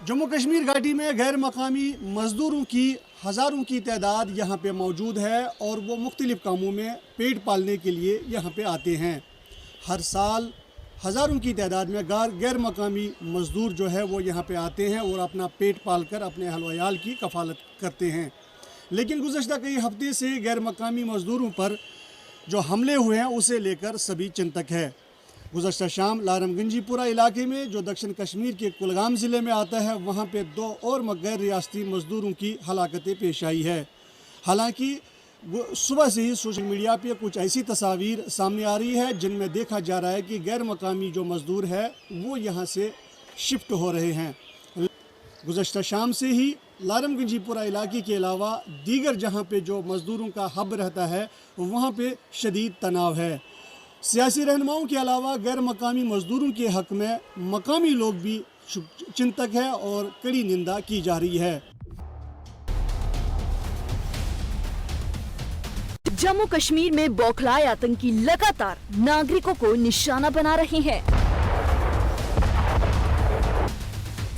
जम्मू कश्मीर घाटी में गैर मकामी मज़दूरों की हज़ारों की तादाद यहाँ पे मौजूद है और वो मुख्तलिफ़ कामों में पेट पालने के लिए यहाँ पे आते हैं। हर साल हज़ारों की तादाद में गैर मकामी मज़दूर जो है वो यहाँ पे आते हैं और अपना पेट पाल कर अपने अहल वयाल की कफ़ालत करते हैं। लेकिन गुज़श्ता कई हफ्ते से गैर मकामी मज़दूरों पर जो हमले हुए हैं उसे लेकर सभी चिंतक है। गुज़श्ता शाम लारम गंजीपुरा इलाके में जो दक्षिण कश्मीर के कुलगाम ज़िले में आता है वहाँ पे 2 और गैर रियासती मज़दूरों की हलाकतें पेश आई है। हालांकि सुबह से ही सोशल मीडिया पे कुछ ऐसी तस्वीर सामने आ रही है जिनमें देखा जा रहा है कि गैर मकामी जो मज़दूर है वो यहाँ से शिफ्ट हो रहे हैं। गुज़श्ता शाम से ही लारम गंजीपुरा इलाके के अलावा दीगर जहाँ पे जो मज़दूरों का हब रहता है वहाँ पे शदीद तनाव है। सियासी रहनुमाओं के अलावा गैर मकामी मज़दूरों के हक़ में मकामी लोग भी चिंतक है और कड़ी निंदा की जा रही है। जम्मू कश्मीर में बौखलाए आतंकी लगातार नागरिकों को निशाना बना रहे हैं।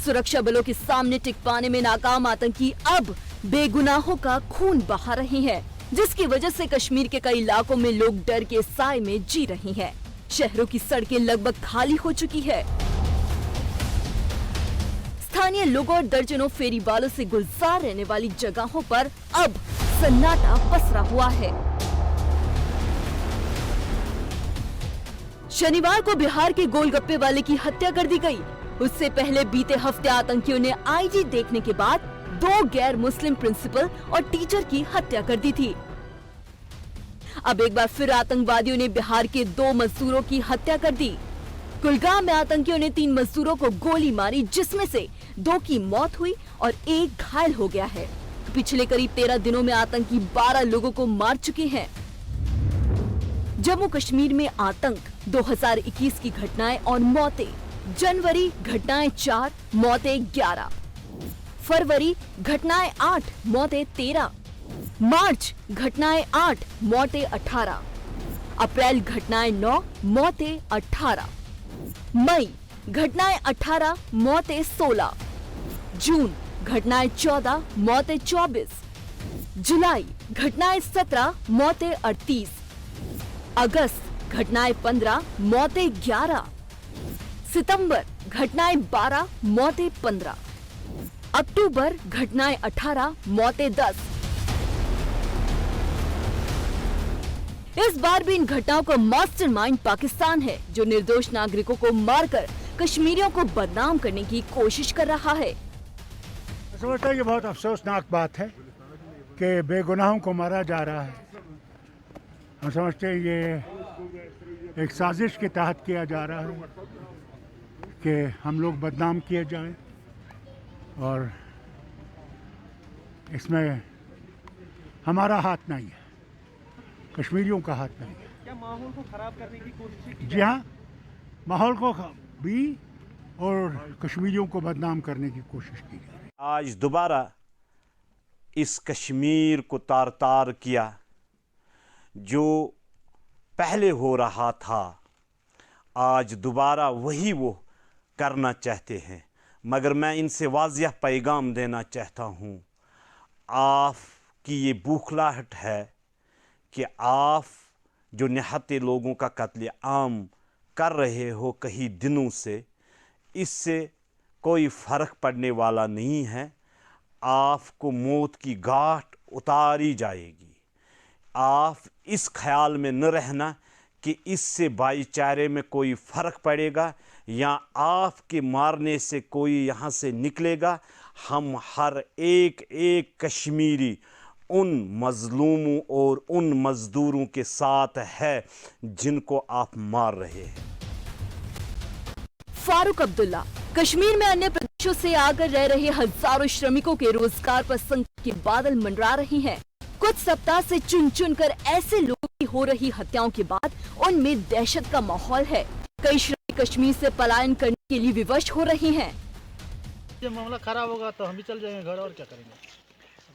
सुरक्षा बलों के सामने टिक पाने में नाकाम आतंकी अब बेगुनाहों का खून बहा रहे हैं, जिसकी वजह से कश्मीर के कई इलाकों में लोग डर के साए में जी रहे हैं। शहरों की सड़कें लगभग खाली हो चुकी है। स्थानीय लोगों और दर्जनों फेरी वालों से गुलजार रहने वाली जगहों पर अब सन्नाटा पसरा हुआ है। शनिवार को बिहार के गोलगप्पे वाले की हत्या कर दी गई। उससे पहले बीते हफ्ते आतंकियों ने आईजी देखने के बाद 2 गैर मुस्लिम प्रिंसिपल और टीचर की हत्या कर दी थी। अब एक बार फिर आतंकवादियों ने बिहार के 2 मजदूरों की हत्या कर दी। कुलगाम में आतंकियों ने 3 मजदूरों को गोली मारी, जिसमें से 2 की मौत हुई और 1 घायल हो गया है। पिछले करीब 13 दिनों में आतंकी 12 लोगों को मार चुके हैं। जम्मू कश्मीर में आतंक 2021 की घटनाएं और मौतें। जनवरी घटनाएं 4, मौतें 11। फरवरी घटनाएं 8, मौतें 13। मार्च घटनाएं 8, मौतें 18। अप्रैल घटनाएं 9, मौतें 18। मई घटनाएं 18, मौतें 16। जून घटनाएं 14, मौतें 24। जुलाई घटनाएं 17, मौतें 38। अगस्त घटनाएं 15, मौतें 11। सितंबर घटनाएं 12, मौतें 15। अक्टूबर घटनाएं 18, मौतें 10। इस बार भी इन घटनाओं का मास्टरमाइंड पाकिस्तान है, जो निर्दोष नागरिकों को मारकर कश्मीरियों को बदनाम करने की कोशिश कर रहा है। समझता है कि बहुत अफसोसनाक बात है कि बेगुनाहों को मारा जा रहा है। हम समझते हैं ये एक साजिश के तहत किया जा रहा है कि हम लोग बदनाम किए जाएं और इसमें हमारा हाथ नहीं है, कश्मीरियों का हाथ नहीं है। क्या माहौल को खराब करने की कोशिश की? जी हाँ, माहौल को भी और कश्मीरियों को बदनाम करने की कोशिश की गई। आज दोबारा इस कश्मीर को तार तार किया जो पहले हो रहा था। आज दोबारा वही वो करना चाहते हैं, मगर मैं इनसे वाज़िह पैगाम देना चाहता हूँ। आपकी ये बौखलाहट है कि आप जो निहत्ते लोगों का कत्ल आम कर रहे हो कई दिनों से, इससे कोई फ़र्क पड़ने वाला नहीं है। आपको मौत की घाट उतारी जाएगी। आप इस ख्याल में न रहना कि इससे भाईचारे में कोई फ़र्क पड़ेगा या आपके मारने से कोई यहाँ से निकलेगा। हम हर एक कश्मीरी उन मज़लूमों और उन मज़दूरों के साथ है जिनको आप मार रहे हैं। फारूक अब्दुल्ला। कश्मीर में अन्य प्रदेशों से आकर रह रहे हजारों श्रमिकों के रोजगार पर संकट के बादल मंडरा रहे हैं। कुछ सप्ताह से चुन चुन कर ऐसे लोगों की हो रही हत्याओं के बाद उनमें दहशत का माहौल है। कई श्रमिक कश्मीर से पलायन करने के लिए विवश हो रहे हैं। ये मामला खराब होगा तो हम भी चल जाएंगे घर, और क्या करेंगे।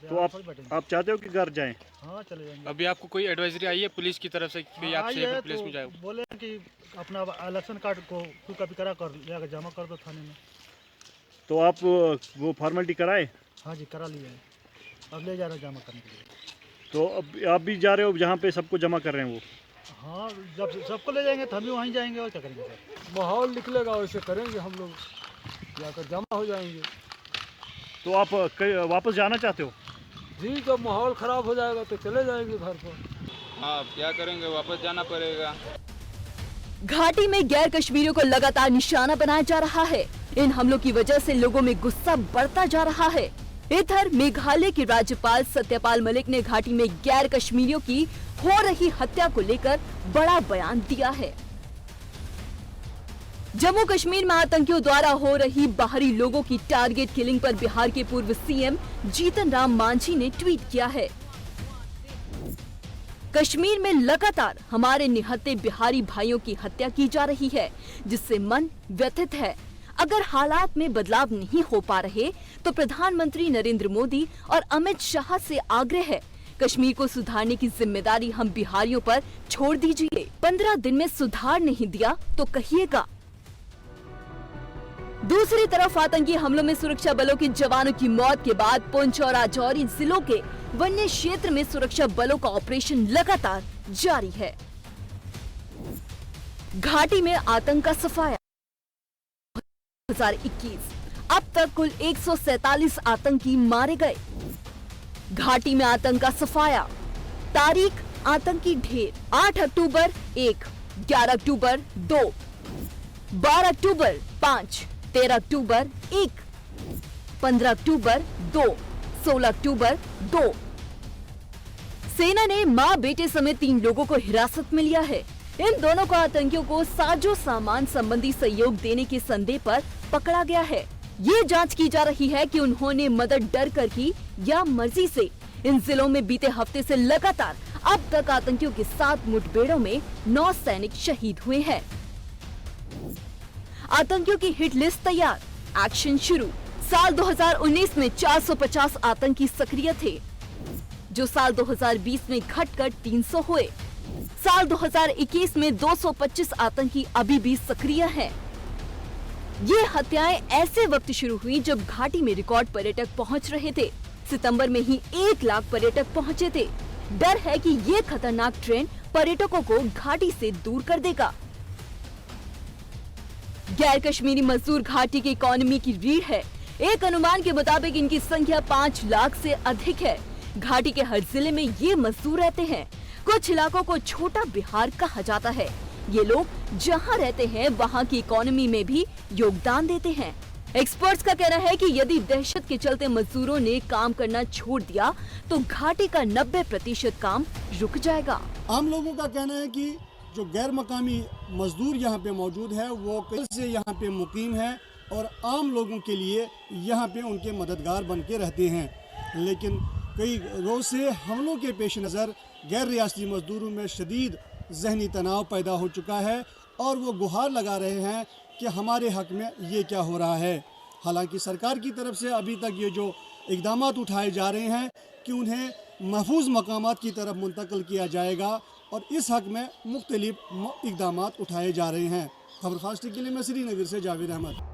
तो आप चाहते हो कि घर जाएं? हाँ, चले जाएंगे। अभी आपको कोई एडवाइजरी आई है पुलिस की तरफ से कि आप सेफ प्लेस में जाओ? बोले कि अपना इलेक्शन कार्ड को कभी करा कर जमा कर दो थाने में। तो आप वो फॉर्मेलिटी कराए? हाँ जी करा लिए हैं, अब ले जा रहे हैं जमा करने के लिए। तो अब आप भी जा रहे हो जहाँ पे सबको जमा कर रहे हैं वो? हाँ जब सबको ले जाएंगे तो हम भी वहीं जाएंगे और क्या करेंगे सर। माहौल निकलेगा वैसे करेंगे हम लोग, जाकर जमा हो जाएंगे। तो आप वापस जाना चाहते हो? जी जब माहौल ख़राब हो जाएगा तो चले जाएंगे घर पर। हाँ क्या करेंगे, वापस जाना पड़ेगा। घाटी में गैर कश्मीरियों को लगातार निशाना बनाया जा रहा है। इन हमलों की वजह से लोगों में गुस्सा बढ़ता जा रहा है। इधर मेघालय के राज्यपाल सत्यपाल मलिक ने घाटी में गैर कश्मीरियों की हो रही हत्या को लेकर बड़ा बयान दिया है। जम्मू कश्मीर में आतंकियों द्वारा हो रही बाहरी लोगों की टारगेट किलिंग पर बिहार के पूर्व सीएम जीतन राम मांझी ने ट्वीट किया है। कश्मीर में लगातार हमारे निहत्थे बिहारी भाइयों की हत्या की जा रही है, जिससे मन व्यथित है। अगर हालात में बदलाव नहीं हो पा रहे तो प्रधानमंत्री नरेंद्र मोदी और अमित शाह से आग्रह है, कश्मीर को सुधारने की जिम्मेदारी हम बिहारियों पर छोड़ दीजिए। 15 दिन में सुधार नहीं दिया तो कहिएगा। दूसरी तरफ आतंकी हमलों में सुरक्षा बलों के जवानों की मौत के बाद पुंछ और राजौरी जिलों के वन्य क्षेत्र में सुरक्षा बलों का ऑपरेशन लगातार जारी है। घाटी में आतंक का सफाया 2021 अब तक कुल 147 आतंकी मारे गए। घाटी में आतंक का सफाया, तारीख आतंकी ढेर 8 अक्टूबर 1, 11 अक्टूबर 2, 12 अक्टूबर 5, 13 अक्टूबर 1, 15 अक्टूबर 2, 16 अक्टूबर 2। सेना ने मां बेटे समेत 3 लोगों को हिरासत में लिया है। इन दोनों को आतंकियों को साजो सामान संबंधी सहयोग देने के संदेह पर पकड़ा गया है। ये जांच की जा रही है कि उन्होंने मदद डर कर की या मर्जी से। इन जिलों में बीते हफ्ते से लगातार अब तक आतंकियों के साथ मुठभेड़ों में 9 सैनिक शहीद हुए हैं। आतंकियों की हिट लिस्ट तैयार, एक्शन शुरू। साल 2019 में 450 आतंकी सक्रिय थे, जो साल 2020 में घटकर 300 हुए। साल 2021 में 225 आतंकी अभी भी सक्रिय हैं। ये हत्याएं ऐसे वक्त शुरू हुई जब घाटी में रिकॉर्ड पर्यटक पहुंच रहे थे। सितंबर में ही 1 लाख पर्यटक पहुंचे थे। डर है कि ये खतरनाक ट्रेंड पर्यटकों को घाटी से दूर कर देगा। गैर कश्मीरी मजदूर घाटी की इकोनॉमी की रीढ़ है। एक अनुमान के मुताबिक इनकी संख्या 5 लाख से अधिक है। घाटी के हर जिले में ये मजदूर रहते हैं। कुछ इलाकों को छोटा बिहार कहा जाता है। ये लोग जहां रहते हैं वहां की इकोनॉमी में भी योगदान देते हैं। एक्सपर्ट्स का कहना है कि यदि दहशत के चलते मजदूरों ने काम करना छोड़ दिया तो घाटी का 90% काम रुक जाएगा। आम लोगों का कहना है कि जो गैर मकामी मजदूर यहाँ पे मौजूद है वो कल से यहाँ पे मुकीम है और आम लोगों के लिए यहाँ पे उनके मददगार बन के रहते हैं। लेकिन कई रोज से हमलों के पेश नज़र गैर रियासती मजदूरों में शदीद जहनी तनाव पैदा हो चुका है और वो गुहार लगा रहे हैं कि हमारे हक में ये क्या हो रहा है। हालांकि सरकार की तरफ से अभी तक ये जो इक़दाम उठाए जा रहे हैं कि उन्हें महफूज मकामात की तरफ मुंतकिल किया जाएगा और इस हक में मुख्तलिफ इक़दाम उठाए जा रहे हैं। खबर फास्ट के लिए मैं श्रीनगर से जावेद अहमद।